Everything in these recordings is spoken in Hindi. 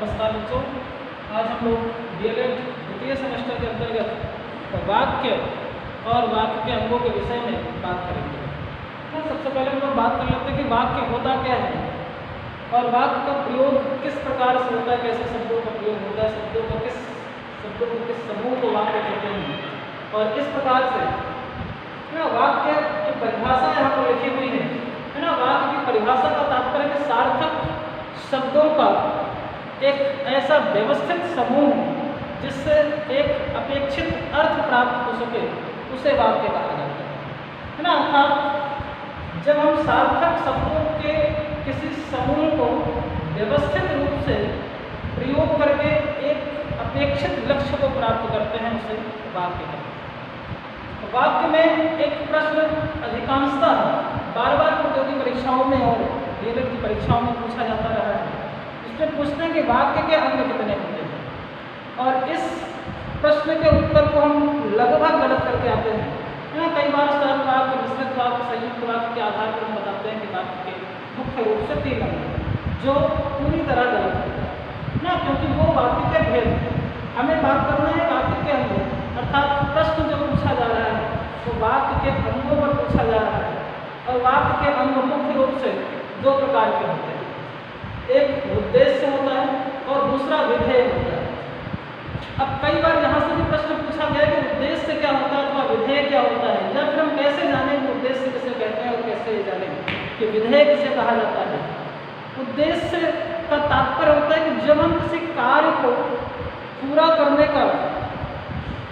नमस्कार बच्चों। आज हम लोग डीएलएड द्वितीय सेमेस्टर के अंतर्गत वाक्य और वाक्य के अंगों के विषय में बात करेंगे। तो सबसे पहले हम लोग बात कर लेते हैं कि वाक्य होता क्या है और वाक्य का प्रयोग किस प्रकार से होता है, कैसे शब्दों का प्रयोग होता है, शब्दों को किस समूह को वाक्य कहते हैं। और इस प्रकार से वाक्य की परिभाषा यहाँ पर लिखी हुई है ना। वाक्य की परिभाषा का तात्पर्य है सार्थक शब्दों का एक ऐसा व्यवस्थित समूह जिससे एक अपेक्षित अर्थ प्राप्त हो सके, उसे वाक्य कहा जाता है ना। अर्थात जब हम सार्थक शब्दों के किसी समूह को व्यवस्थित रूप से प्रयोग करके एक अपेक्षित लक्ष्य को प्राप्त करते हैं, उसे वाक्य कहते हैं। वाक्य में एक प्रश्न अधिकांशतः बार बार प्रतियोगी परीक्षाओं में और डीएलएड की परीक्षाओं में पूछा जाता रहा है। इसमें पूछते हैं कि वाक्य के अंग कितने होते हैं, और इस प्रश्न के उत्तर को हम लगभग गलत करके आते हैं ना। कई बार सरल वाक्य, मिश्रित वाक्य, संयुक्त वाक्य के आधार पर हम बताते हैं कि वाक्य के मुख्य रूप से 3 अंग हैं, जो पूरी तरह गलत होता है ना, क्योंकि वो वाक्य के भेद हैं। हमें बात करना है वाक्य के अंगों, अर्थात प्रश्न जो पूछा जा रहा है वो वाक्य के अंगों पर पूछा जा रहा है। और वाक्य के अंग मुख्य रूप से 2 प्रकार के होते हैं, एक उद्देश्य होता है और दूसरा विधेय होता है। अब कई बार यहाँ से भी प्रश्न पूछा गया कि उद्देश्य क्या होता है अथवा विधेय क्या होता है, या फिर हम कैसे जानें कि उद्देश्य किसे कहते हैं और कैसे जानें कि विधेय किसे कहा जाता है। उद्देश्य का तात्पर्य होता है कि जब हम किसी कार्य को पूरा करने का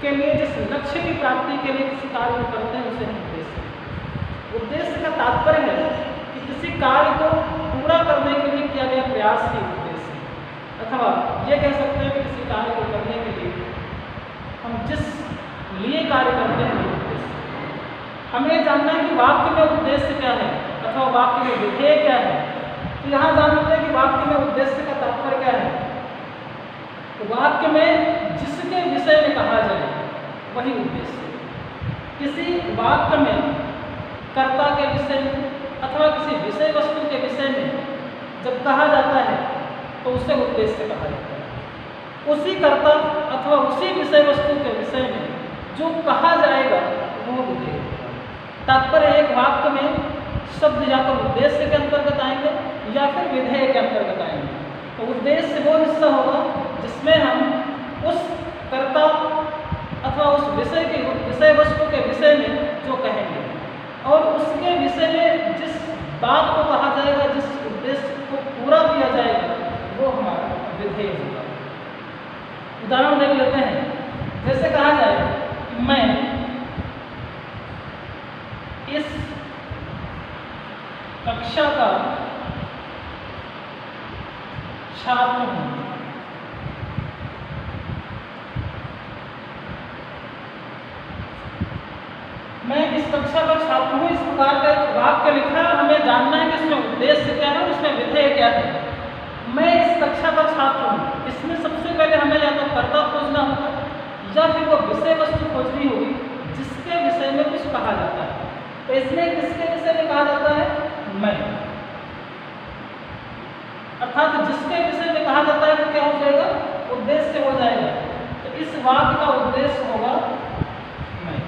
के लिए जिस लक्ष्य की प्राप्ति के लिए किसी कार्य को करते हैं, उसे हम उद्देश्य का तात्पर्य है कि किसी कार्य को पूरा करने के लिए किया गया प्रयास ही उद्देश्य, अथवा ये कह सकते हैं कि किसी कार्य को करने के लिए हम जिस लिए कार्य करते हैं वो उद्देश्य। हमें जानना है कि वाक्य में उद्देश्य क्या है अथवा वाक्य में विधेय क्या है। तो यहाँ जान लेते हैं कि वाक्य में उद्देश्य का तात्पर्य क्या है। तो वाक्य में जिसके विषय में कहा जाए वही उद्देश्य। किसी वाक्य में कर्ता के विषय में अथवा किसी विषय वस्तु के विषय में जब कहा जाता है तो उसे उद्देश्य कहा जाता है। उसी कर्ता अथवा उसी विषय वस्तु के विषय में जो कहा जाएगा वो विधेय। तात्पर्य एक वाक्य में शब्द या तो उद्देश्य के अंतर्गत आएंगे या फिर विधेय के अंतर्गत आएंगे। तो उद्देश्य वो हिस्सा होगा जिसमें हम उस कर्ता अथवा उस विषय वस्तु के विषय में जो कहेंगे, और उसके विषय में जिस बात को कहा जाएगा, जिस उद्देश्य को पूरा किया जाएगा, वो हमारा विधेय होगा। उदाहरण देख लेते हैं। जैसे कहा जाए कि मैं इस कक्षा का छात्र हूँ। मैं इस कक्षा का छात्र हूँ, इस प्रकार का एक वाक्य लिखा है। हमें जानना है कि इसमें उद्देश्य क्या है, उसमें विधेय क्या है। मैं इस कक्षा का छात्र हूँ, इसमें सबसे पहले हमें या तो कर्ता खोजना होगा या फिर वो विषय वस्तु खोजनी होगी जिसके विषय में कुछ कहा जाता है। तो इसमें किसके विषय में कहा जाता है? मैं। अर्थात जिसके विषय में कहा जाता है वो क्या हो जाएगा? उद्देश्य हो जाएगा। तो इस वाक्य का उद्देश्य होगा मैं।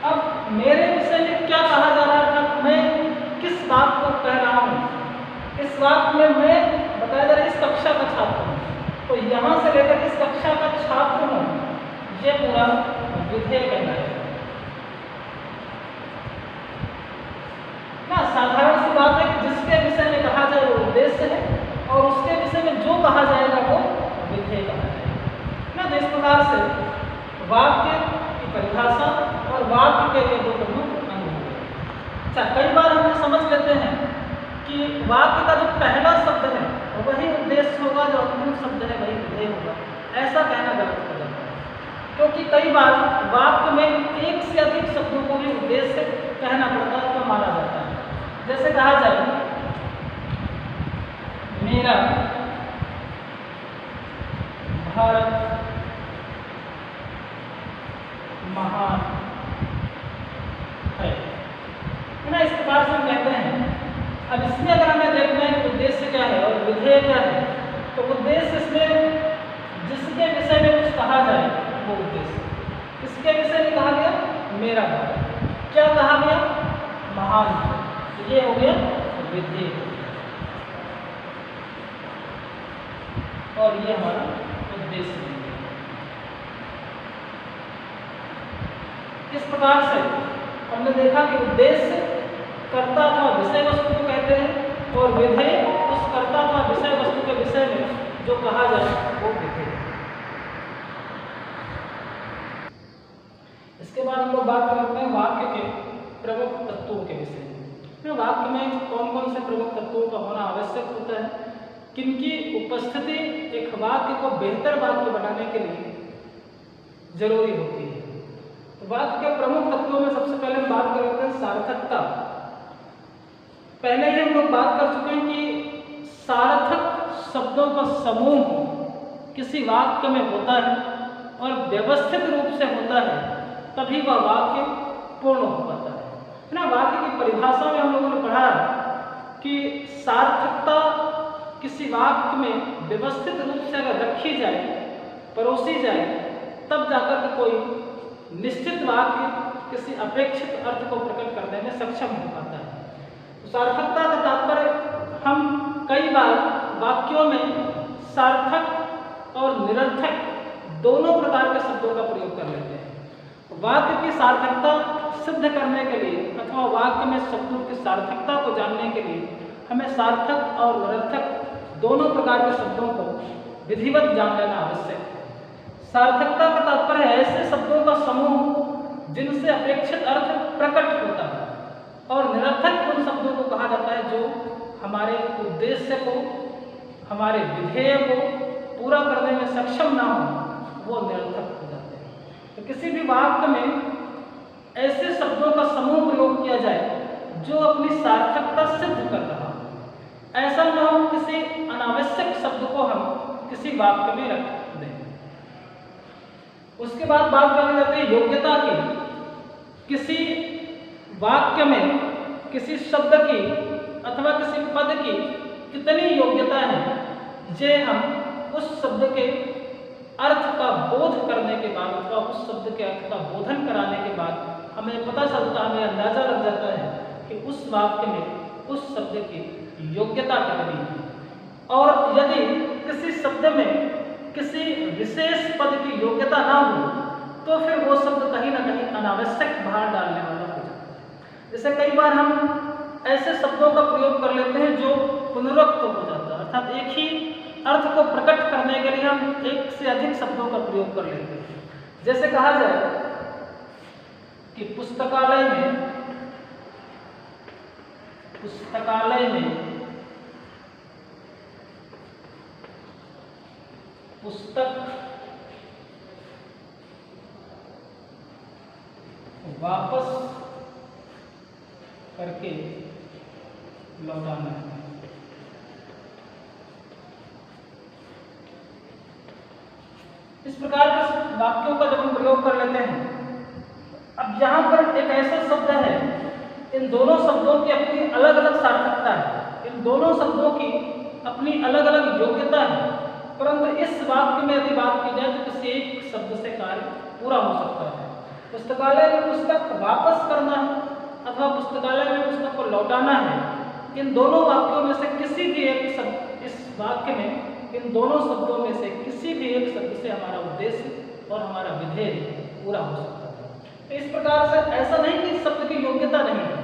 अब मेरे विषय में क्या कहा जा रहा है, अर्थात मैं किस बात को कह रहा हूँ। इस वाक्य में मैं बताया जा रहा है इस कक्षा का छात्र हूँ, तो यहाँ से लेकर इस कक्षा का छात्र हूँ, ये पूरा विधेय कहलाएगा ना। साधारण सी बात है कि जिसके विषय में कहा जाए वो उद्देश्य है और उसके विषय में जो कहा जाएगा वो विधेय कहा जाएगा ना। तो इस प्रकार से वाक्य की परिभाषा और वाक्य के लिए 2 प्रमुख अंग होंगे। अच्छा, कई बार हम समझ लेते हैं कि वाक्य का जो पहला शब्द है वही उद्देश्य होगा, जो अंतिम शब्द है वही विधेय होगा। ऐसा कहना गलत हो जाता है, क्योंकि कई बार वाक्य में एक से अधिक शब्दों को भी उद्देश्य कहना पड़ता है, तो माना जाता है। जैसे कहा जाए मेरा भारत महान है ना। इस प्रकार से हम कहते हैं। अब इसमें अगर हमें देखना है कि उद्देश्य क्या है और विधेय क्या है, तो उद्देश्य इसमें जिसके विषय में कुछ कहा जाए वो उद्देश्य। किसके विषय में कहा गया? मेरा भाव। क्या कहा गया? महान। तो ये हो गया विधेय और ये हमारा उद्देश्य है। इस प्रकार से हमने देखा कि उद्देश्य कर्ता अथवा विषय वस्तु को कहते हैं और विधेय उस कर्ता अथवा विषय वस्तु के विषय में जो कहा जाए वो विधेय। इसके बाद हम लोग बात करते हैं वाक्य के प्रमुख तत्वों के विषय में। वाक्य में कौन कौन से प्रमुख तत्वों का होना आवश्यक होता है, किनकी उपस्थिति एक वाक्य को बेहतर वाक्य बनाने के लिए जरूरी होती है। तो वाक्य के प्रमुख तत्वों में सबसे पहले हम बात कर लेते हैं सार्थकता। पहले ही हम लोग बात कर चुके हैं कि सार्थक शब्दों का समूह किसी वाक्य में होता है और व्यवस्थित रूप से होता है, तभी वह वाक्य पूर्ण हो पाता है ना। वाक्य की परिभाषा में हम लोगों ने पढ़ा कि सार्थकता किसी वाक्य में व्यवस्थित रूप से अगर रखी जाए, परोसी जाए, तब जाकर के कोई निश्चित वाक्य किसी अपेक्षित अर्थ को प्रकट करने में सक्षम हो पाता है। तो सार्थकता का तात्पर्य हम कई बार वाक्यों में सार्थक और निरर्थक दोनों प्रकार के शब्दों का प्रयोग कर लेते हैं। वाक्य की सार्थकता सिद्ध करने के लिए अथवा वाक्य में शब्दों की सार्थकता को जानने के लिए हमें सार्थक और निरर्थक दोनों प्रकार के शब्दों को विधिवत जान लेना आवश्यक है। सार्थकता का तात्पर्य है ऐसे शब्दों का समूह जिनसे अपेक्षित अर्थ प्रकट होता है, और निरर्थक उन शब्दों को कहा जाता है जो हमारे उद्देश्य को, हमारे विधेय को पूरा करने में सक्षम ना हो, वो निरर्थक हो जाते हैं। तो किसी भी वाक्य में ऐसे शब्दों का समूह प्रयोग किया जाए जो अपनी सार्थकता सिद्ध कर रहा हो। ऐसा न हो किसी अनावश्यक शब्द को हम किसी वाक्य में रख दें। उसके बाद बात करनी जाती है योग्यता की। किसी वाक्य में किसी शब्द की अथवा किसी पद की कितनी योग्यता है, जे हम उस शब्द के अर्थ का बोध करने के बाद अथवा उस शब्द के अर्थ का बोधन कराने के बाद हमें पता चलता, हमें अंदाजा लग जाता है कि उस वाक्य में उस शब्द की योग्यता कितनी है। और यदि किसी शब्द में किसी विशेष पद की योग्यता ना हो तो फिर वो शब्द कहीं ना कहीं अनावश्यक भार डालने वाला हो जाता है। जैसे कई बार हम ऐसे शब्दों का प्रयोग कर लेते हैं जो पुनरुक्त हो जाता है, अर्थात एक ही अर्थ को प्रकट करने के लिए हम एक से अधिक शब्दों का प्रयोग कर लेते हैं। जैसे कहा जाए कि पुस्तकालय में पुस्तक वापस करके लौटाना है। इस प्रकार के वाक्यों का जब हम प्रयोग कर लेते हैं, अब यहाँ पर एक ऐसा शब्द है, इन दोनों शब्दों की अपनी अलग अलग सार्थकता है, इन दोनों शब्दों की अपनी अलग अलग योग्यता है, परंतु इस वाक्य में यदि बात की जाए तो किसी एक शब्द से कार्य पूरा हो सकता है। पुस्तकालय में पुस्तक वापस करना है अथवा पुस्तकालय में पुस्तक को लौटाना है, इन दोनों वाक्यों में से किसी भी एक शब्द, इस वाक्य में इन दोनों शब्दों में से किसी भी एक शब्द से हमारा उद्देश्य और हमारा विधेय पूरा हो सकता है। तो इस प्रकार से ऐसा नहीं कि शब्द की योग्यता नहीं है,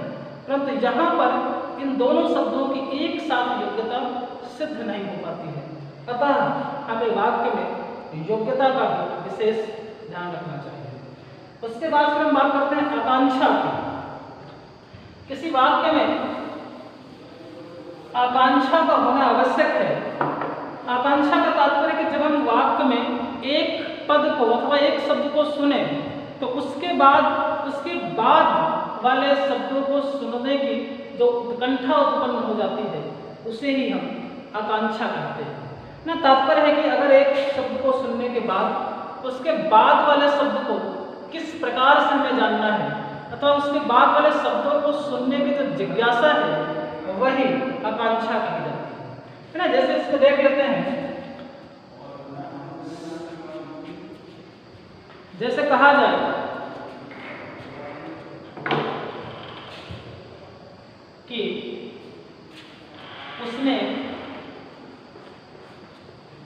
परंतु यहाँ पर इन दोनों शब्दों की एक साथ योग्यता सिद्ध नहीं हो पाती है। अतः हमें वाक्य में योग्यता का भी विशेष ध्यान रखना चाहिए। उसके बाद फिर हम बात करते हैं आकांक्षा की। किसी वाक्य में आकांक्षा का होना आवश्यक है। आकांक्षा का तात्पर्य कि जब हम वाक्य में एक पद को अथवा एक शब्द को सुने तो उसके बाद वाले शब्दों को सुनने की जो उत्कंठा उत्पन्न हो जाती है उसे ही हम आकांक्षा कहते हैं ना। तात्पर्य है कि अगर एक शब्द को सुनने के बाद उसके बाद वाले शब्द को किस प्रकार से हमें जानना है अथवा उसके बाद वाले शब्दों को सुनने की जो जिज्ञासा है वही आकांक्षा कही जाती है ना। जैसे इसको देख लेते हैं जैसे कहा जाए कि उसने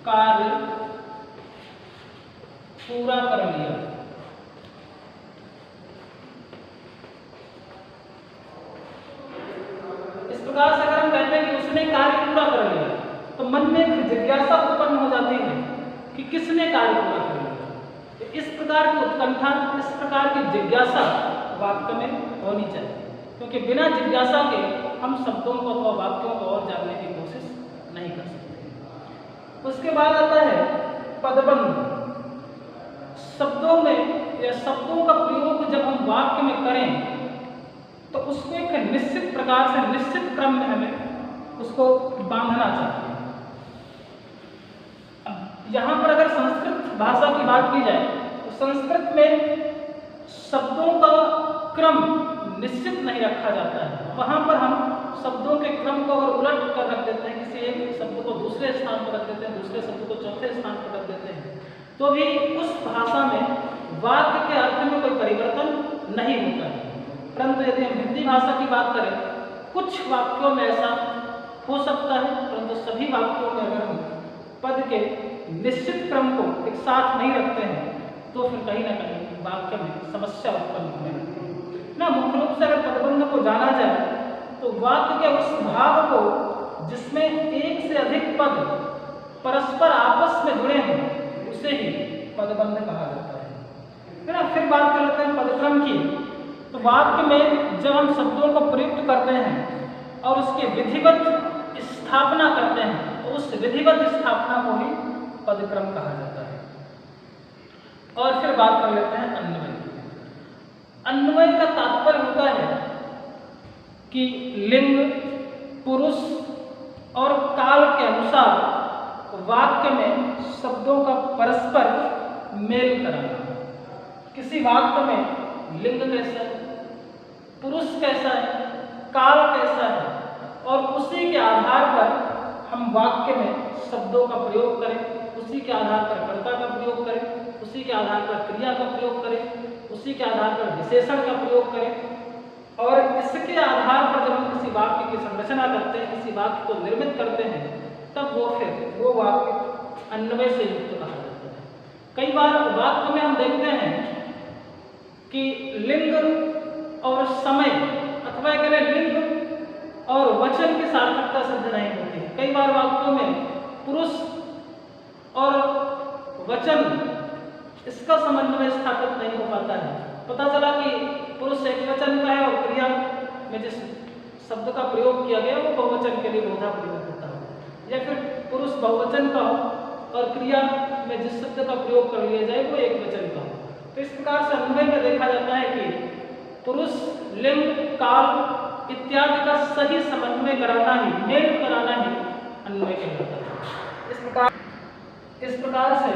कार्य पूरा कर लिया। इस प्रकार से अगर हम कहते हैं कि उसने कार्य पूरा कर लिया तो मन में एक जिज्ञासा उत्पन्न हो जाती है कि किसने कार्य पूरा कर लिया। तो इस प्रकार की उत्कंठा, इस प्रकार की जिज्ञासा वाक्य में होनी चाहिए, क्योंकि बिना जिज्ञासा के हम शब्दों को अथवा वाक्यों को और जानने की कोशिश नहीं कर सकते। उसके बाद आता है पदबंध। शब्दों में या शब्दों का प्रयोग जब हम वाक्य में करें तो उसको एक निश्चित प्रकार से, निश्चित क्रम में हमें उसको बांधना चाहिए। यहाँ पर अगर संस्कृत भाषा की बात की जाए तो संस्कृत में शब्दों का क्रम निश्चित नहीं रखा जाता है। वहाँ पर हम शब्दों के क्रम को अगर उलट कर रख देते हैं, किसी एक शब्द को दूसरे स्थान पर रख देते हैं, दूसरे शब्द को चौथे स्थान पर रख देते हैं, तो भी उस भाषा में वाक्य के अर्थ में कोई परिवर्तन नहीं होता है। परंतु यदि हम हिंदी भाषा की बात करें, कुछ वाक्यों में ऐसा हो सकता है, परंतु सभी वाक्यों में अगर हम पद के निश्चित क्रम को एक साथ नहीं रखते हैं तो फिर कहीं ना कहीं वाक्य में समस्या उत्पन्न होने लगती है ना। मुख्य रूप से अगर पदबंध को जाना जाए तो वाक्य के उस भाग को जिसमें एक से अधिक पद परस्पर आपस में जुड़े हैं उसे ही पदबंध कहा जाता है ना। फिर बात कर लेते हैं पदक्रम की। तो वाक्य में जब हम शब्दों को प्रयुक्त करते हैं और उसकी विधिवत स्थापना करते हैं तो उस विधिवत स्थापना को ही पदक्रम कहा जाता है। और फिर बात कर लेते हैं अन्वय की। अन्वय का तात्पर्य होता है कि लिंग, पुरुष और काल के अनुसार वाक्य में शब्दों का परस्पर मेल कराना। किसी वाक्य में लिंग कैसा है, पुरुष कैसा है, काल कैसा है, और उसी के आधार पर हम वाक्य में शब्दों का प्रयोग करें, उसी के आधार पर कर्ता का प्रयोग करें, उसी के आधार पर क्रिया का प्रयोग करें, उसी के आधार पर विशेषण का प्रयोग करें, और इसके आधार पर जब हम किसी वाक्य की संरचना करते हैं, किसी वाक्य को निर्मित करते हैं, तब वो वाक्य अन्वय से युक्त कहा जाता है। कई बार वाक्य में हम देखते हैं कि लिंग और समय अथवा कहें लिंग और वचन की सार्थकता सिद्ध नहीं होती है। कई बार वाक्यों में पुरुष और वचन इसका समन्वय स्थापित नहीं हो पाता है। पता चला कि पुरुष एक वचन का है और क्रिया में जिस शब्द का प्रयोग किया गया वो बहुवचन के लिए बहुधा प्रयोग होता है, या फिर पुरुष बहुवचन का हो और क्रिया में जिस शब्द का प्रयोग कर लिया जाए वो एक वचन का हो। तो इस प्रकार से अन्वय में देखा जाता है कि पुरुष, लिंग, काल इत्यादि का सही समन्वय कराना ही, मेल कराना ही अन्वय कहलाता है। इस प्रकार से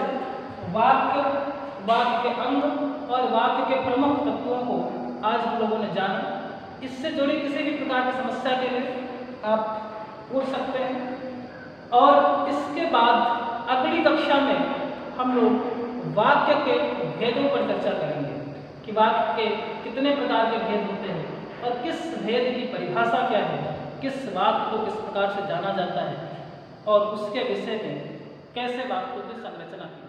वाक्य के अंग और वाक्य के प्रमुख तत्वों को आज हम लोगों ने जाना। इससे जुड़ी किसी भी प्रकार की समस्या के लिए आप पूछ सकते हैं। और इसके बाद अगली कक्षा में हम लोग वाक्य के भेदों पर चर्चा करेंगे कि वाक्य के कितने प्रकार के भेद होते हैं और किस भेद की परिभाषा क्या है, किस वाक्य को किस प्रकार से जाना जाता है और उसके विषय में कैसे वाक्यों की संरचना की।